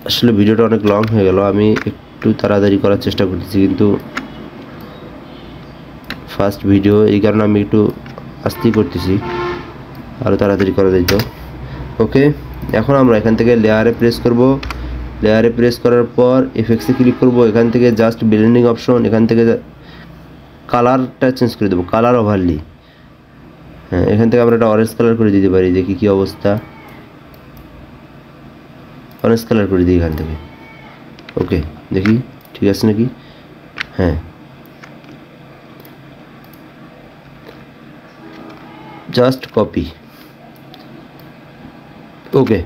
আসলে ভিডিওটা অনেক লং হয়ে গেল, আমি একটু তাড়াতাড়ি করার চেষ্টা করতেছি, কিন্তু ফার্স্ট ভিডিও এই কারণে আমি একটু আস্তেই করতেছি, আরও তাড়াতাড়ি করা যেত। ওকে, এখন আমরা এখান থেকে লেয়ারে প্রেস করব, লেয়ারে প্রেস করার পর এফেক্টসে ক্লিক করব, এখান থেকে জাস্ট ব্লেন্ডিং অপশন, এখান থেকে কালারটা চেঞ্জ করে দেবো, কালার ওভারলি। হ্যাঁ, এখান থেকে আমরা একটা অরেঞ্জ কালার করে দিতে পারি, দেখি কি অবস্থা। অরেঞ্জ কালার করে দিই এখান থেকে। ওকে, দেখি ঠিক আছে নাকি। হ্যাঁ, জাস্ট কপি। ওকে,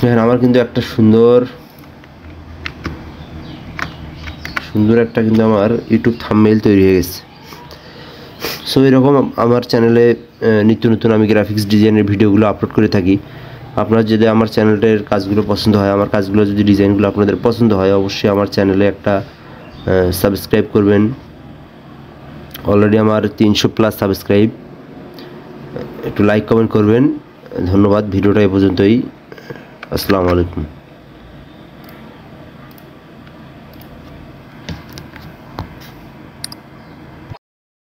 দেখেন আমার কিন্তু একটা সুন্দর একটা কিন্তু আমার ইউটিউব থাম্বনেইল তৈরি হয়ে গেছে। সো এরকম আমার চ্যানেলে নিত্য নতুন আমি গ্রাফিক্স ডিজাইনের ভিডিওগুলো আপলোড করে থাকি। আপনার যদি আমার চ্যানেলটার কাজগুলো পছন্দ হয়, আমার কাজগুলো যদি ডিজাইনগুলো আপনাদের পছন্দ হয়, অবশ্যই আমার চ্যানেলে একটা সাবস্ক্রাইব করবেন। অলরেডি আমার 300+ সাবস্ক্রাইব, একটু লাইক কমেন্ট করবেন। ধন্যবাদ, ভিডিওটা এ পর্যন্তই। আসসালামু আলাইকুম।